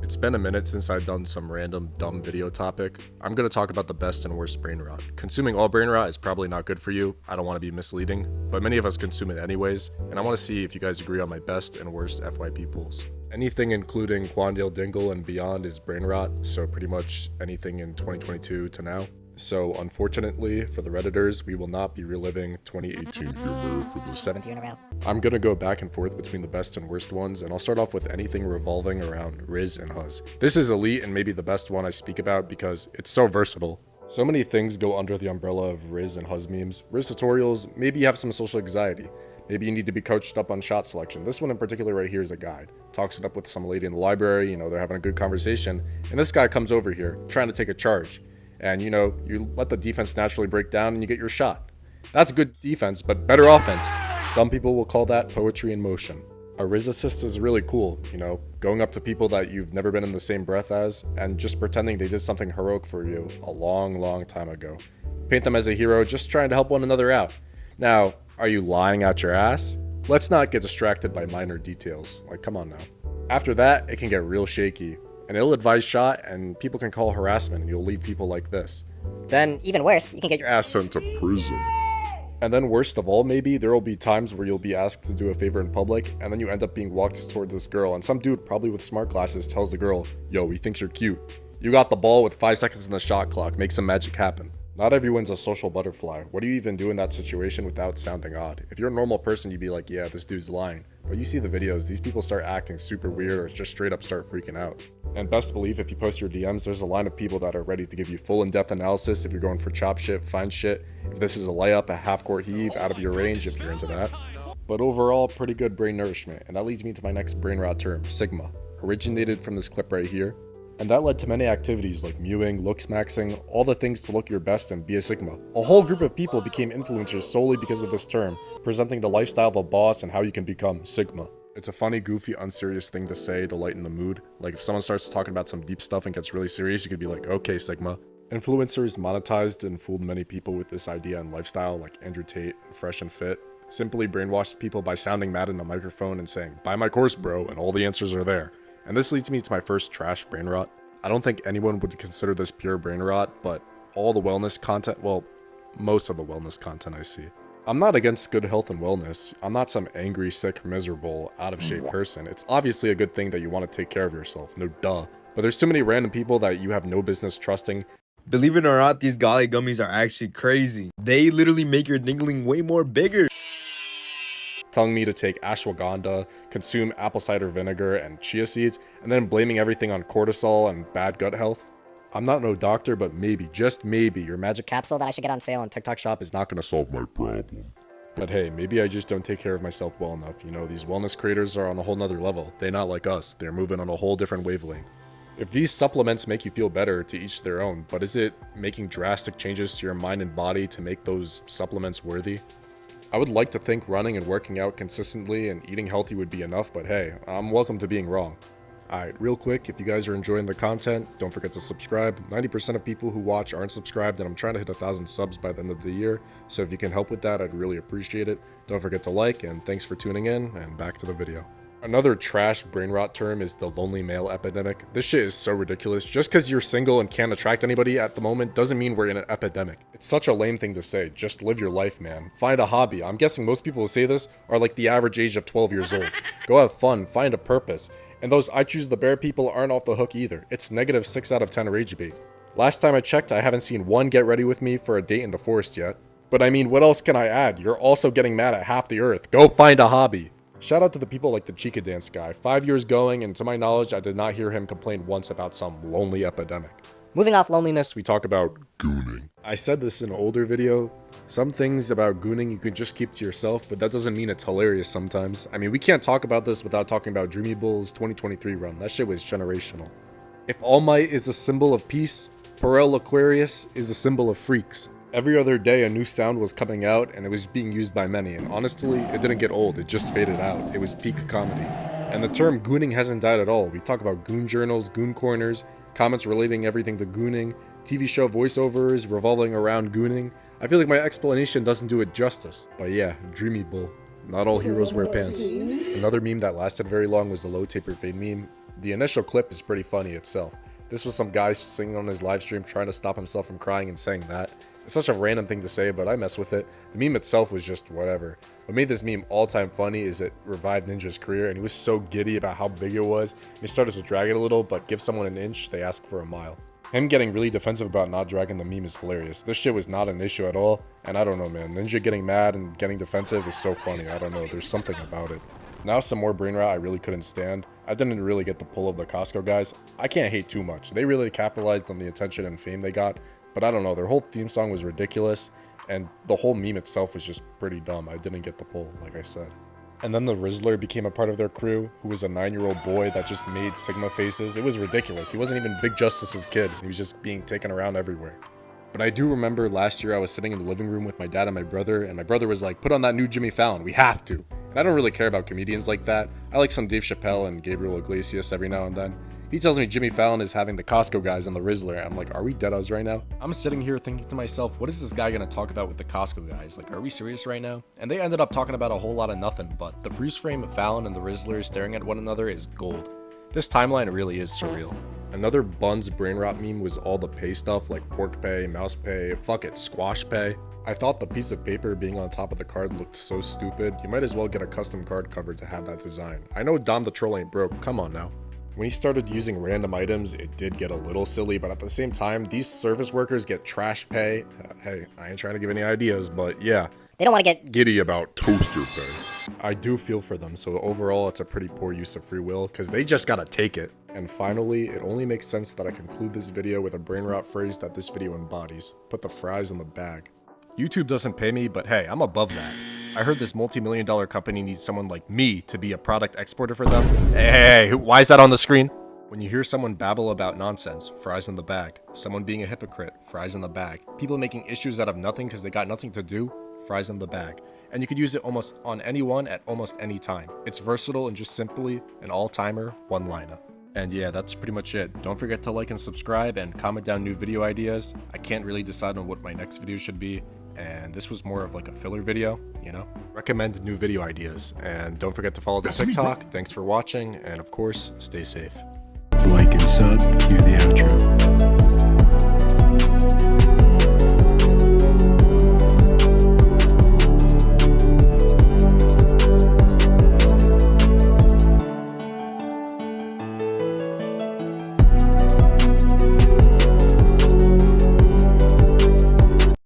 It's been a minute since I've done some random dumb video topic. I'm going to talk about the best and worst brain rot. Consuming all brain rot is probably not good for you. I don't want to be misleading, but many of us consume it anyways, and I want to see if you guys agree on my best and worst FYP pools. Anything including Quandale Dingle and beyond is brain rot, so pretty much anything in 2022 to now. So unfortunately for the Redditors, we will not be reliving 2018 for the 7th year in a row. I'm gonna go back and forth between the best and worst ones, and I'll start off with anything revolving around Rizz and Huzz. This is elite and maybe the best one I speak about because it's so versatile. So many things go under the umbrella of Rizz and Huzz memes. Rizz tutorials, maybe you have some social anxiety. Maybe you need to be coached up on shot selection. This one in particular right here is a guide. Talks it up with some lady in the library, they're having a good conversation, and this guy comes over here trying to take a charge. And you let the defense naturally break down and you get your shot. That's good defense, but better offense. Some people will call that poetry in motion. A Rizz assist is really cool, going up to people that you've never been in the same breath as and just pretending they did something heroic for you a long time ago. Paint them as a hero, just trying to help one another out. Now, are you lying out your ass? Let's not get distracted by minor details. Come on now. After that, it can get real shaky. An ill-advised shot and people can call harassment and you'll leave people like this. Then, even worse, you can get your ass sent to prison. And then worst of all, maybe, there will be times where you'll be asked to do a favor in public and then you end up being walked towards this girl and some dude, probably with smart glasses, tells the girl, yo, he thinks you're cute. You got the ball with 5 seconds in the shot clock, make some magic happen. Not everyone's a social butterfly. What do you even do in that situation without sounding odd? If you're a normal person, you'd be like, yeah, this dude's lying. But you see the videos, these people start acting super weird or just straight up start freaking out. And best believe if you post your DMs, there's a line of people that are ready to give you full in-depth analysis if you're going for chop shit, fine shit, if this is a layup, a half-court heave, out of your range if you're into that. But overall, pretty good brain nourishment. And that leads me to my next brain rot term, Sigma. Originated from this clip right here. And that led to many activities like mewing, looks maxing, all the things to look your best and be a Sigma. A whole group of people became influencers solely because of this term, presenting the lifestyle of a boss and how you can become Sigma. It's a funny, goofy, unserious thing to say to lighten the mood. Like if someone starts talking about some deep stuff and gets really serious, you could be like, okay, Sigma. Influencers monetized and fooled many people with this idea and lifestyle, like Andrew Tate, Fresh and Fit. Simply brainwashed people by sounding mad in a microphone and saying, buy my course, bro, and all the answers are there. And this leads me to my first trash brain rot. I don't think anyone would consider this pure brain rot, but all the wellness content, well, most of the wellness content I see. I'm not against good health and wellness. I'm not some angry, sick, miserable, out of shape person. It's obviously a good thing that you want to take care of yourself, no duh. But there's too many random people that you have no business trusting. Believe it or not, these golly gummies are actually crazy. They literally make your dingling way more bigger. Telling me to take ashwagandha, consume apple cider vinegar and chia seeds, and then blaming everything on cortisol and bad gut health. I'm not no doctor, but maybe, just maybe, your magic capsule that I should get on sale on TikTok shop is not going to solve my problem. But hey, maybe I just don't take care of myself well enough. These wellness creators are on a whole nother level. They're not like us. They're moving on a whole different wavelength. If these supplements make you feel better, to each their own, but is it making drastic changes to your mind and body to make those supplements worthy? I would like to think running and working out consistently and eating healthy would be enough, but hey, I'm welcome to being wrong. Alright, real quick, if you guys are enjoying the content, don't forget to subscribe. 90% of people who watch aren't subscribed, and I'm trying to hit 1,000 subs by the end of the year, so if you can help with that, I'd really appreciate it. Don't forget to like, and thanks for tuning in, and back to the video. Another trash brain rot term is the lonely male epidemic. This shit is so ridiculous. Just because you're single and can't attract anybody at the moment doesn't mean we're in an epidemic. It's such a lame thing to say. Just live your life, man. Find a hobby. I'm guessing most people who say this are like the average age of 12 years old. Go have fun. Find a purpose. And those I choose the bear people aren't off the hook either. It's negative 6 out of 10 rage bait. Last time I checked, I haven't seen one get ready with me for a date in the forest yet. But I mean, what else can I add? You're also getting mad at half the earth. Go find a hobby. Shout out to the people like the Chica Dance guy. 5 years going, and to my knowledge, I did not hear him complain once about some lonely epidemic. Moving off loneliness, we talk about gooning. I said this in an older video. Some things about gooning you can just keep to yourself, but that doesn't mean it's hilarious sometimes. I mean, we can't talk about this without talking about Dreamy Bull's 2023 run. That shit was generational. If All Might is a symbol of peace, Perel Aquarius is a symbol of freaks. Every other day a new sound was coming out and it was being used by many, and honestly, it didn't get old, it just faded out. It was peak comedy. And the term gooning hasn't died at all. We talk about goon journals, goon corners, comments relating everything to gooning, TV show voiceovers revolving around gooning. I feel like my explanation doesn't do it justice. But yeah, Dreamy Bull. Not all heroes wear pants. Another meme that lasted very long was the low taper fade meme. The initial clip is pretty funny itself. This was some guy singing on his live stream trying to stop himself from crying and saying that. It's such a random thing to say, but I mess with it. The meme itself was just whatever. What made this meme all time funny is it revived Ninja's career, and he was so giddy about how big it was. And he started to drag it a little, but give someone an inch, they ask for a mile. Him getting really defensive about not dragging the meme is hilarious. This shit was not an issue at all, and I don't know, man. Ninja getting mad and getting defensive is so funny. I don't know, there's something about it. Now some more brain rot I really couldn't stand. I didn't really get the pull of the Costco guys. I can't hate too much. They really capitalized on the attention and fame they got, but I don't know, their whole theme song was ridiculous, and the whole meme itself was just pretty dumb. I didn't get the pull, like I said. And then the Rizzler became a part of their crew, who was a 9-year-old boy that just made Sigma faces. It was ridiculous. He wasn't even Big Justice's kid. He was just being taken around everywhere. But I do remember last year I was sitting in the living room with my dad and my brother was like, put on that new Jimmy Fallon, we have to. And I don't really care about comedians like that. I like some Dave Chappelle and Gabriel Iglesias every now and then. He tells me Jimmy Fallon is having the Costco guys and the Rizzler. I'm like, are we dead-os right now? I'm sitting here thinking to myself, what is this guy gonna talk about with the Costco guys? Like, are we serious right now? And they ended up talking about a whole lot of nothing, but the freeze frame of Fallon and the Rizzler staring at one another is gold. This timeline really is surreal. Another Buns brain rot meme was all the pay stuff like pork pay, mouse pay, fuck it, squash pay. I thought the piece of paper being on top of the card looked so stupid. You might as well get a custom card cover to have that design. I know Dom the Troll ain't broke, come on now. When he started using random items, it did get a little silly, but at the same time, these service workers get trash pay. Hey, I ain't trying to give any ideas, but yeah. They don't want to get giddy about toaster pay. I do feel for them, so overall it's a pretty poor use of free will, because they just gotta take it. And finally, it only makes sense that I conclude this video with a brain rot phrase that this video embodies. Put the fries in the bag. YouTube doesn't pay me, but hey, I'm above that. I heard this multi-million-dollar company needs someone like me to be a product exporter for them. Hey, why is that on the screen? When you hear someone babble about nonsense, fries in the bag. Someone being a hypocrite, fries in the bag. People making issues out of nothing because they got nothing to do, fries in the bag. And you could use it almost on anyone at almost any time. It's versatile and just simply an all-timer, one-liner. And yeah, that's pretty much it. Don't forget to like and subscribe and comment down new video ideas. I can't really decide on what my next video should be, and this was more of like a filler video, you know? Recommend new video ideas, and don't forget to follow the TikTok. Thanks for watching, and of course, stay safe. Like and sub, cue the outro.